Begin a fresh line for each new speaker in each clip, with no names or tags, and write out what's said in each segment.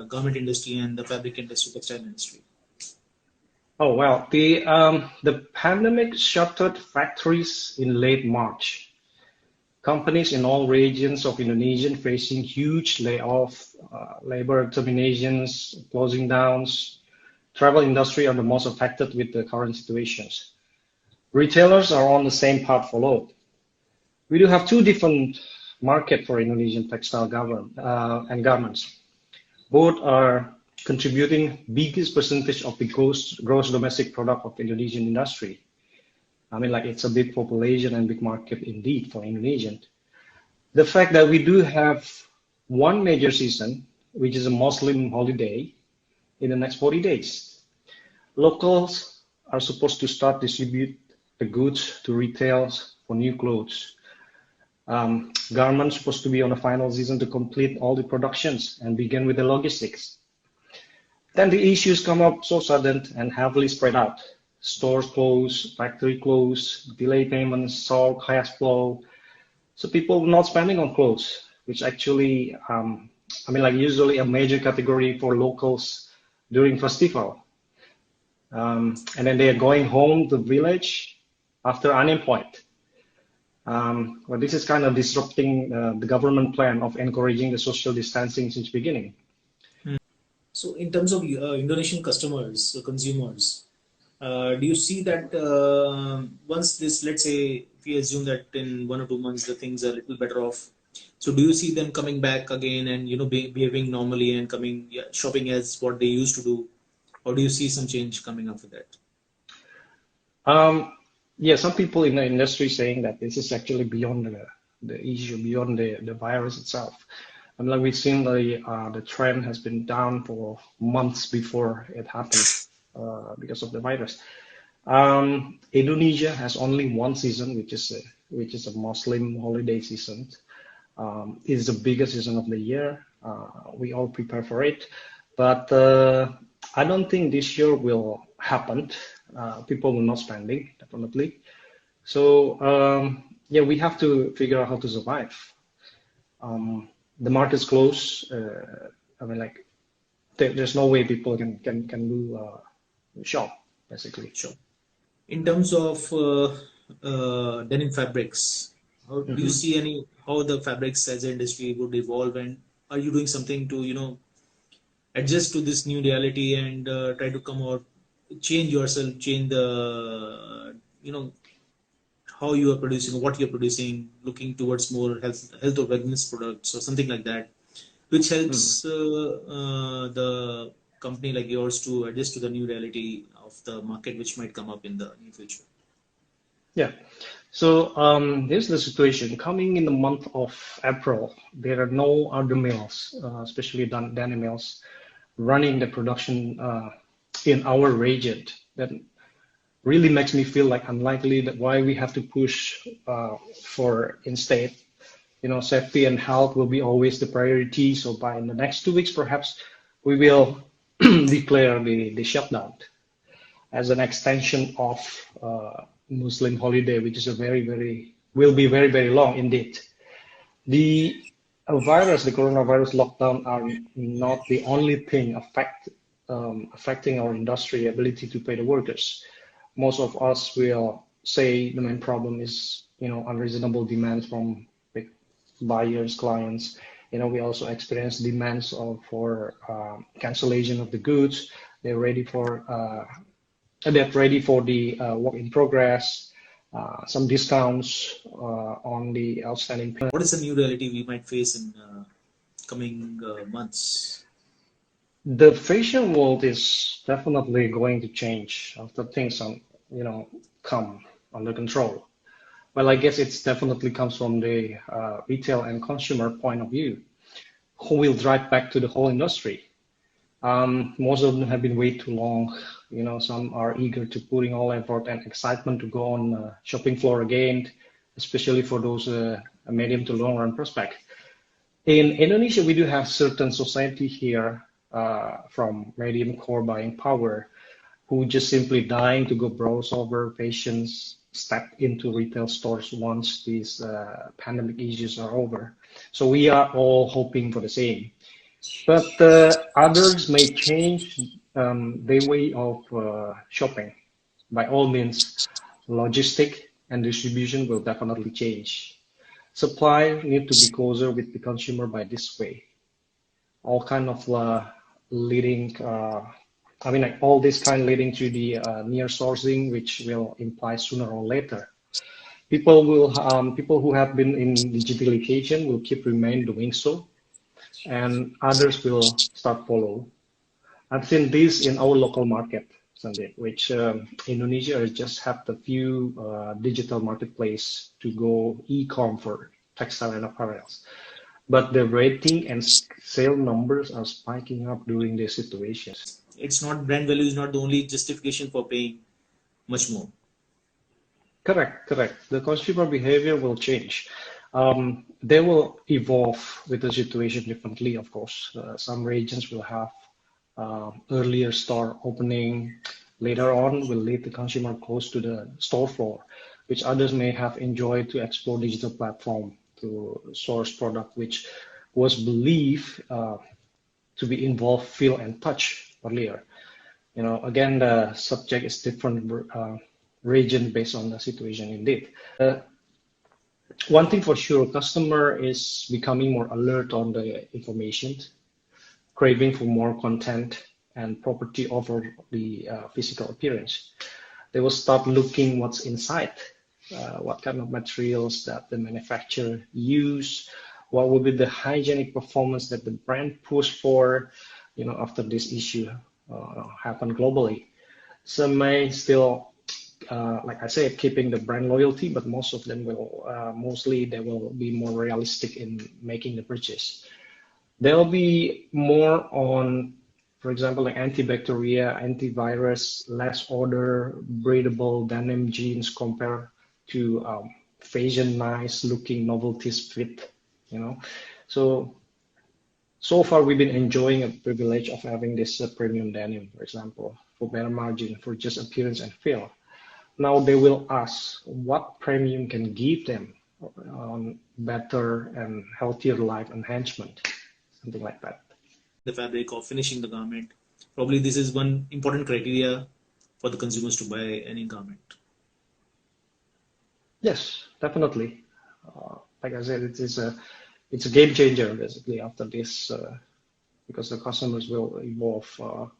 garment industry and the fabric industry, textile industry?
Oh well, the pandemic shuttered factories in late March. Companies in all regions of Indonesia facing huge layoff, labor terminations, closing downs. Travel industry are the most affected with the current situations. Retailers are on the same path followed. We do have two different market for Indonesian textile and garments. Both are contributing biggest percentage of the gross domestic product of Indonesian industry. I mean, like it's a big population and big market indeed for Indonesian. The fact that we do have one major season, which is a Muslim holiday, in the next 40 days. Locals are supposed to start distribute the goods to retails for new clothes. Garments supposed to be on the final season to complete all the productions and begin with the logistics. Then the issues come up so sudden and heavily spread out. Stores close, factory close, delay payments, solve cash flow. So people not spending on clothes, which actually, I mean, like usually a major category for locals during festival. And then they are going home to village after unemployed. Well, this is kind of disrupting the government plan of encouraging the social distancing since beginning.
So in terms of Indonesian customers, consumers, do you see that once this, let's say, if we assume that in 1 or 2 months the things are a little better off, so do you see them coming back again and behaving normally and coming shopping as what they used to do, or do you see some change coming after that?
Yeah, some people in the industry saying that this is actually beyond the issue, beyond the virus itself. And like we've seen, the trend has been down for months before it happened because of the virus. Indonesia has only one season, which is a Muslim holiday season. It's the biggest season of the year. We all prepare for it, but I don't think this year will happen. People will not spending definitely. So yeah, we have to figure out how to survive. The market's closed. I mean, like there's no way people can do shop basically.
Sure. In terms of denim fabrics, how do you see how the fabrics as an industry would evolve, and are you doing something to adjust to this new reality and try to come out, change yourself, change the how you are producing, what you're producing, looking towards more health or wellness products or something like that, which helps the company like yours to adjust to the new reality of the market which might come up in the near future?
Yeah. So here's the situation. Coming in the month of April, there are no other mills, especially denim mills, running the production in our region. That really makes me feel like unlikely that why we have to push for instead, safety and health will be always the priority. So by the next 2 weeks, perhaps we will declare the shutdown as an extension of Muslim holiday, which is will be very, very long indeed. The the coronavirus lockdown are not the only thing affecting our industry ability to pay the workers. Most of us will say the main problem is, unreasonable demands from big buyers, clients. We also experience demands for cancellation of the goods. They're ready for the work in progress, some discounts on the outstanding payment.
What is the new reality we might face in coming months?
The fashion world is definitely going to change after things come under control. Well, I guess it's definitely comes from the retail and consumer point of view, who will drive back to the whole industry. Most of them have been wait too long. Some are eager to putting all effort and excitement to go on shopping floor again, especially for those medium to long run prospect. In Indonesia, we do have certain society here from medium core buying power who just simply dying to go browse over patients, step into retail stores once these pandemic issues are over. So we are all hoping for the same. But others may change their way of shopping. By all means, logistic and distribution will definitely change. Supply need to be closer with the consumer by this way. All kind of leading, I mean, like all this kind leading to the near sourcing, which will imply sooner or later. People who have been in digitalization will keep remain doing so, and others will start follow. I've seen this in our local market, Sandeep, which Indonesia just have the few digital marketplace to go e-com for textile and apparels. But the rating and sale numbers are spiking up during this situation.
It's not, brand value is not the only justification for paying much more.
Correct, correct. The consumer behavior will change. They will evolve with the situation differently, of course. Some regions will have earlier store opening. Later on, will lead the consumer close to the store floor, which others may have enjoyed to explore digital platform to source product, which was believed to be involved, feel, and touch earlier. Again, the subject is different region based on the situation indeed. One thing for sure, customer is becoming more alert on the information, craving for more content and property over the physical appearance. They will start looking what's inside, what kind of materials that the manufacturer use, what will be the hygienic performance that the brand push for, after this issue happen globally. Some may still, like I said, keeping the brand loyalty, but most of them will, mostly they will be more realistic in making the purchase. There'll be more on, for example, like antibacterial, antivirus, less odor, breathable denim jeans compared to fashion nice looking novelties fit, you know. So far we've been enjoying a privilege of having this premium denim, for example, for better margin, for just appearance and feel. Now they will ask what premium can give them on better and healthier life enhancement, something like that.
The fabric or finishing the garment. Probably this is one important criteria for the consumers to buy any garment.
Yes, definitely. Like I said, it's a game changer basically after this because the customers will evolve.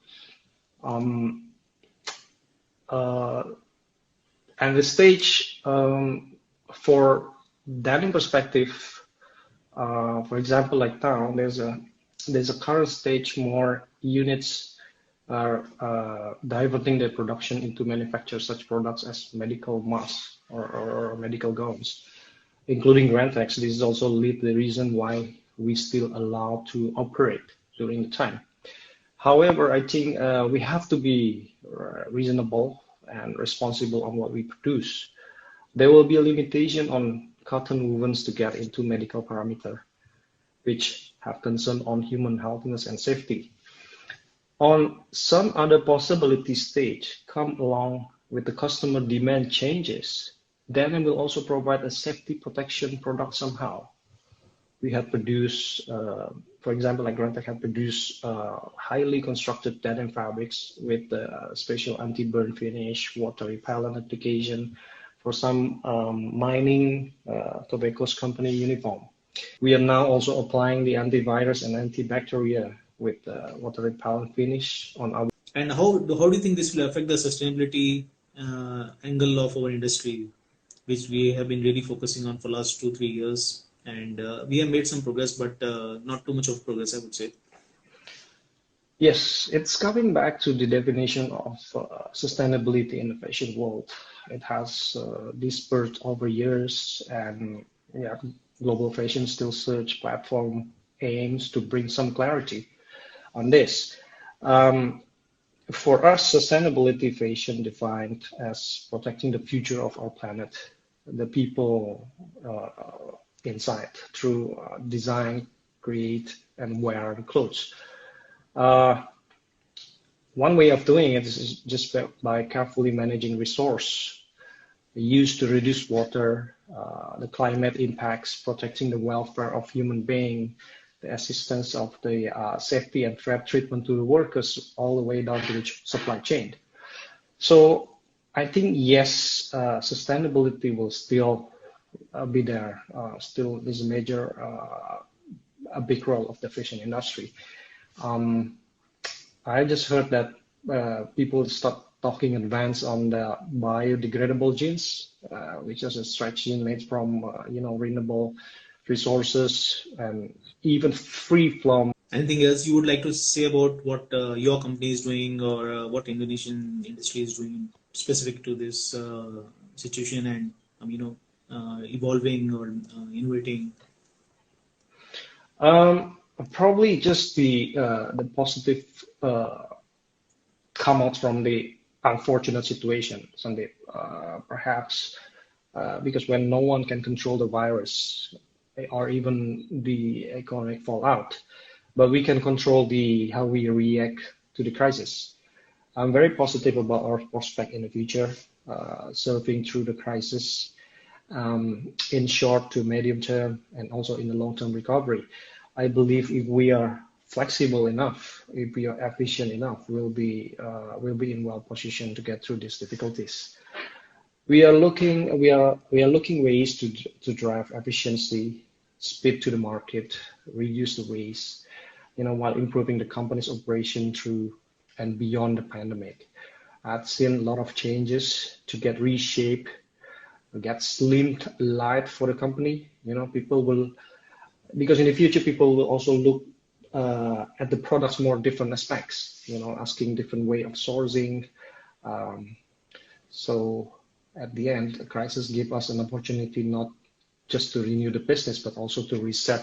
Um, uh, and the stage for that in perspective, for example, like now there's a current stage more units are diverting their production into manufacture such products as medical masks or medical gowns, including Grantex. This is also lead the reason why we still allow to operate during the time. However, I think we have to be reasonable and responsible on what we produce. There will be a limitation on cotton wovens to get into medical parameter, which have concern on human healthiness and safety. On some other possibility stage come along with the customer demand changes, then it will also provide a safety protection product somehow. We have produced, for example, like Grantech have produced highly constructed denim fabrics with special anti-burn finish, water repellent application for some mining tobacco company uniform. We are now also applying the antivirus and antibacterial with water repellent finish on our.
And how do you think this will affect the sustainability angle of our industry, which we have been really focusing on for last 2-3 years? And we have made some progress, but not too much of progress, I would say.
Yes, it's coming back to the definition of sustainability in the fashion world. It has dispersed over years, and yeah, Global Fashion Still Search platform aims to bring some clarity on this. For us, sustainability fashion defined as protecting the future of our planet, the people inside through design, create, and wear the clothes. Uh, One way of doing it is just by carefully managing resource used to reduce water, the climate impacts, protecting the welfare of human being, the assistance of the safety and threat treatment to the workers all the way down to the supply chain. So I think yes, sustainability will still be there. Still is a major, a big role of the fishing industry. Um, I just heard that people start talking advance on the biodegradable jeans, which is a stretch jean made from renewable resources and even free from.
Anything else you would like to say about what your company is doing, or what Indonesian industry is doing specific to this situation, and evolving or innovating?
Probably just the positive come out from the unfortunate situation, Sandeep. Perhaps because when no one can control the virus or even the economic fallout, but we can control the how we react to the crisis. I'm very positive about our prospect in the future, surfing through the crisis in short to medium term and also in the long-term recovery. I believe if we are flexible enough, if we are efficient enough, we'll be in well position to get through these difficulties. We are looking ways to drive efficiency, speed to the market, reduce the waste, while improving the company's operation through and beyond the pandemic. I've seen a lot of changes to get reshaped, get slimmed light for the company. People will, because in the future people will also look at the products more different aspects, asking different way of sourcing. Um, so at the end, a crisis gives us an opportunity not just to renew the business, but also to reset